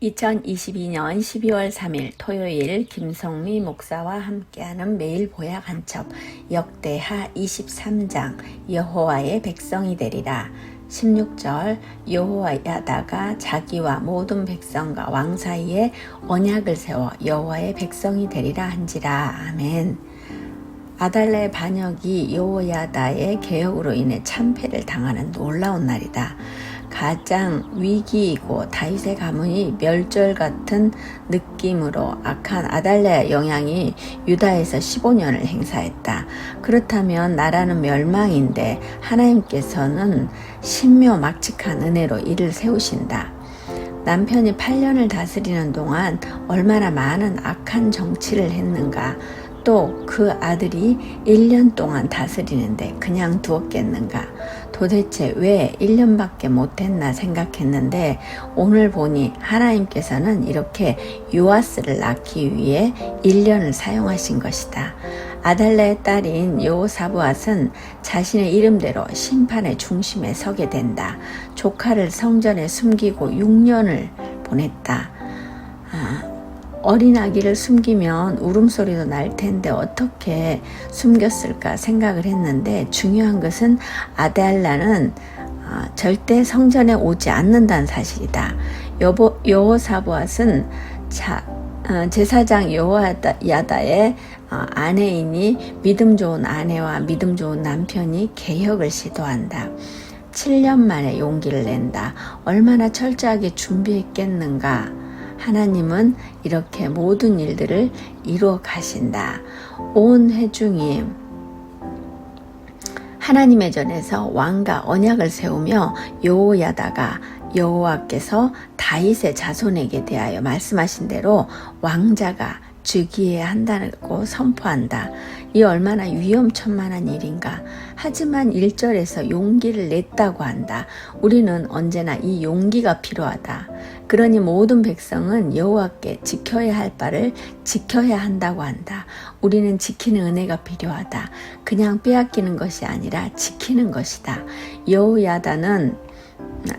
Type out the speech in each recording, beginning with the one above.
2022년 12월 3일 토요일 김성미 목사와 함께하는 매일 보약 간첩 역대하 23장 여호와의 백성이 되리라. 16절 여호와야다가 자기와 모든 백성과 왕 사이에 언약을 세워 여호와의 백성이 되리라 한지라. 아멘. 아달랴의 반역이 여호야다의 개혁으로 인해 참패를 당하는 놀라운 날이다. 가장 위기이고 다윗의 가문이 멸절 같은 느낌으로 악한 아달랴의 영향이 유다에서 15년을 행사했다. 그렇다면 나라는 멸망인데 하나님께서는 신묘막측한 은혜로 이를 세우신다. 남편이 8년을 다스리는 동안 얼마나 많은 악한 정치를 했는가. 또 그 아들이 1년 동안 다스리는데 그냥 두었겠는가. 도대체 왜 1년밖에 못했나 생각했는데 오늘 보니 하나님께서는 이렇게 요아스를 낳기 위해 1년을 사용하신 것이다. 아달랴의 딸인 여호사부앗은 자신의 이름대로 심판의 중심에 서게 된다. 조카를 성전에 숨기고 6년을 보냈다. 어린 아기를 숨기면 울음소리도 날 텐데 어떻게 숨겼을까 생각을 했는데 중요한 것은 아달랴는 절대 성전에 오지 않는다는 사실이다. 여호사부앗은 제사장 여호야다의 아내이니 믿음 좋은 아내와 믿음 좋은 남편이 개혁을 시도한다. 7년 만에 용기를 낸다. 얼마나 철저하게 준비했겠는가. 하나님은 이렇게 모든 일들을 이루어 가신다. 온 회중이 하나님의 전에서 왕과 언약을 세우며 여호야다가 여호와께서 다윗의 자손에게 대하여 말씀하신 대로 왕자가 즉위해야 한다고 선포한다. 이 얼마나 위험천만한 일인가. 하지만 1절에서 용기를 냈다고 한다. 우리는 언제나 이 용기가 필요하다. 그러니 모든 백성은 여호와께 지켜야 할 바를 지켜야 한다고 한다. 우리는 지키는 은혜가 필요하다. 그냥 빼앗기는 것이 아니라 지키는 것이다. 여호야다는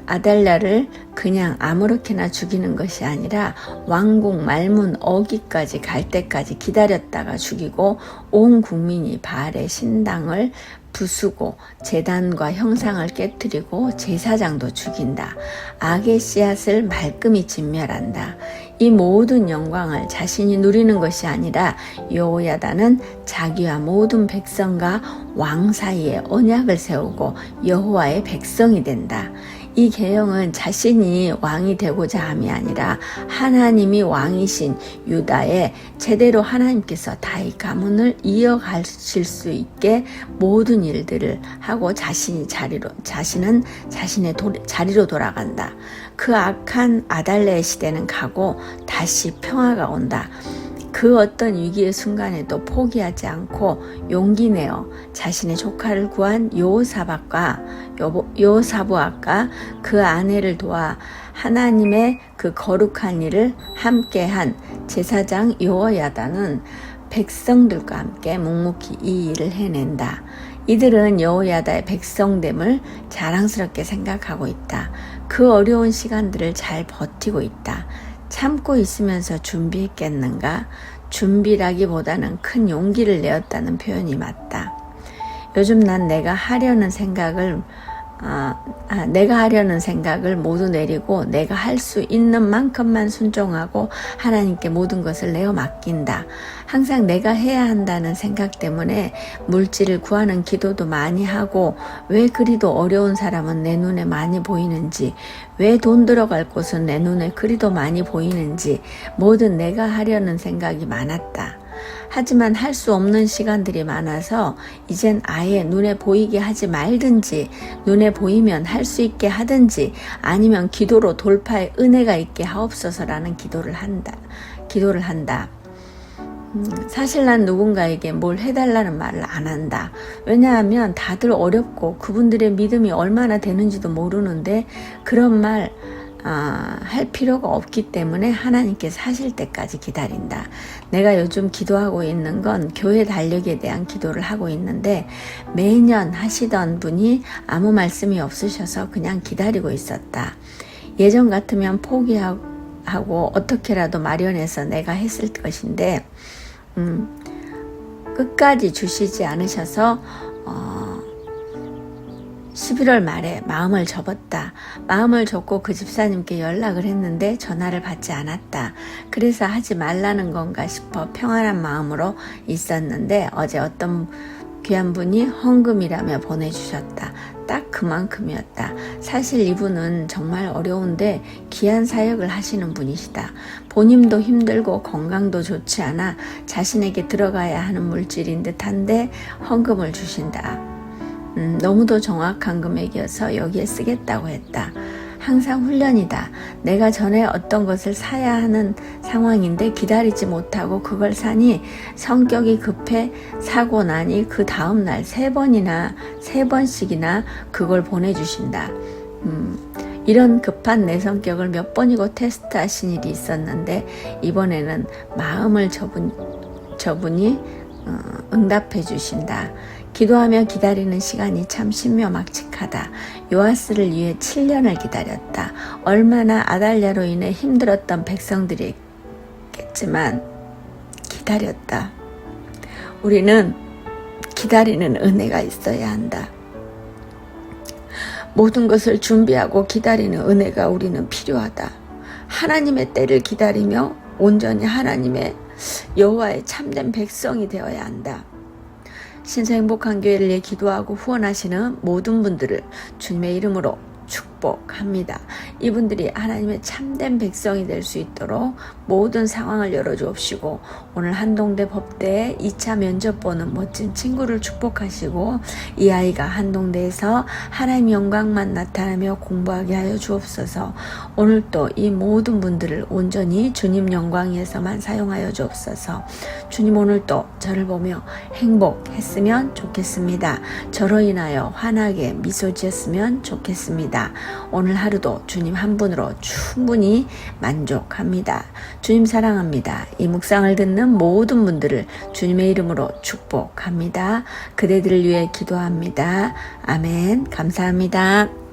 아달랴를 그냥 아무렇게나 죽이는 것이 아니라 왕궁 말문 어기까지 갈 때까지 기다렸다가 죽이고 온 국민이 바알의 신당을 부수고 제단과 형상을 깨뜨리고 제사장도 죽인다. 악의 씨앗을 말끔히 진멸한다. 이 모든 영광을 자신이 누리는 것이 아니라 여호야다는 자기와 모든 백성과 왕 사이에 언약을 세우고 여호와의 백성이 된다. 이 계명은 자신이 왕이 되고자 함이 아니라 하나님이 왕이신 유다에 제대로 하나님께서 다윗 가문을 이어가실 수 있게 모든 일들을 하고 자신은 자신의 자리로 돌아간다. 그 악한 아달랴의 시대는 가고 다시 평화가 온다. 그 어떤 위기의 순간에도 포기하지 않고 용기 내어 자신의 조카를 구한 여호사부앗과 그 아내를 도와 하나님의 그 거룩한 일을 함께한 제사장 여호야다는 백성들과 함께 묵묵히 이 일을 해낸다. 이들은 여호야다의 백성됨을 자랑스럽게 생각하고 있다. 그 어려운 시간들을 잘 버티고 있다. 참고 있으면서 준비했겠는가? 준비라기보다는 큰 용기를 내었다는 표현이 맞다. 요즘 난 내가 하려는 생각을 모두 내리고 내가 할 수 있는 만큼만 순종하고 하나님께 모든 것을 내어 맡긴다. 항상 내가 해야 한다는 생각 때문에 물질을 구하는 기도도 많이 하고 왜 그리도 어려운 사람은 내 눈에 많이 보이는지, 왜 돈 들어갈 곳은 내 눈에 그리도 많이 보이는지 뭐든 내가 하려는 생각이 많았다. 하지만 할 수 없는 시간들이 많아서 이젠 아예 눈에 보이게 하지 말든지 눈에 보이면 할 수 있게 하든지 아니면 기도로 돌파의 은혜가 있게 하옵소서라는 기도를 한다. 사실 난 누군가에게 뭘 해달라는 말을 안 한다. 왜냐하면 다들 어렵고 그분들의 믿음이 얼마나 되는지도 모르는데 그런 말 할 필요가 없기 때문에 하나님께서 하실 때까지 기다린다. 내가 요즘 기도하고 있는 건 교회 달력에 대한 기도를 하고 있는데 매년 하시던 분이 아무 말씀이 없으셔서 그냥 기다리고 있었다. 예전 같으면 포기하고 하고 어떻게라도 마련해서 내가 했을 것인데 끝까지 주시지 않으셔서 11월 말에 마음을 접었다. 마음을 접고 그 집사님께 연락을 했는데 전화를 받지 않았다. 그래서 하지 말라는 건가 싶어 평안한 마음으로 있었는데 어제 어떤 귀한 분이 헌금이라며 보내주셨다. 딱 그만큼이었다. 사실 이분은 정말 어려운데 귀한 사역을 하시는 분이시다. 본인도 힘들고 건강도 좋지 않아 자신에게 들어가야 하는 물질인 듯한데 헌금을 주신다. 너무도 정확한 금액이어서 여기에 쓰겠다고 했다. 항상 훈련이다. 내가 전에 어떤 것을 사야 하는 상황인데 기다리지 못하고 그걸 사니 성격이 급해 사고 나니 그 다음날 3번씩이나 그걸 보내주신다. 이런 급한 내 성격을 몇 번이고 테스트하신 일이 있었는데 이번에는 마음을 저분이 응답해 주신다. 기도하며 기다리는 시간이 참 신묘막측하다. 요아스를 위해 7년을 기다렸다. 얼마나 아달랴로 인해 힘들었던 백성들이겠지만 기다렸다. 우리는 기다리는 은혜가 있어야 한다. 모든 것을 준비하고 기다리는 은혜가 우리는 필요하다. 하나님의 때를 기다리며 온전히 하나님의 여호와의 참된 백성이 되어야 한다. 신사행복한 교회를 위해 기도하고 후원하시는 모든 분들을 주님의 이름으로 축복합니다. 이분들이 하나님의 참된 백성이 될 수 있도록 모든 상황을 열어주옵시고 오늘 한동대 법대에 2차 면접 보는 멋진 친구를 축복하시고 이 아이가 한동대에서 하나님의 영광만 나타나며 공부하게 하여 주옵소서. 오늘 또 이 모든 분들을 온전히 주님 영광 위해서만 사용하여 주옵소서. 주님 오늘 또 저를 보며 행복했으면 좋겠습니다. 저로 인하여 환하게 미소 지었으면 좋겠습니다. 오늘 하루도 주님 한 분으로 충분히 만족합니다. 주님 사랑합니다. 이 묵상을 듣는 모든 분들을 주님의 이름으로 축복합니다. 그대들을 위해 기도합니다. 아멘. 감사합니다.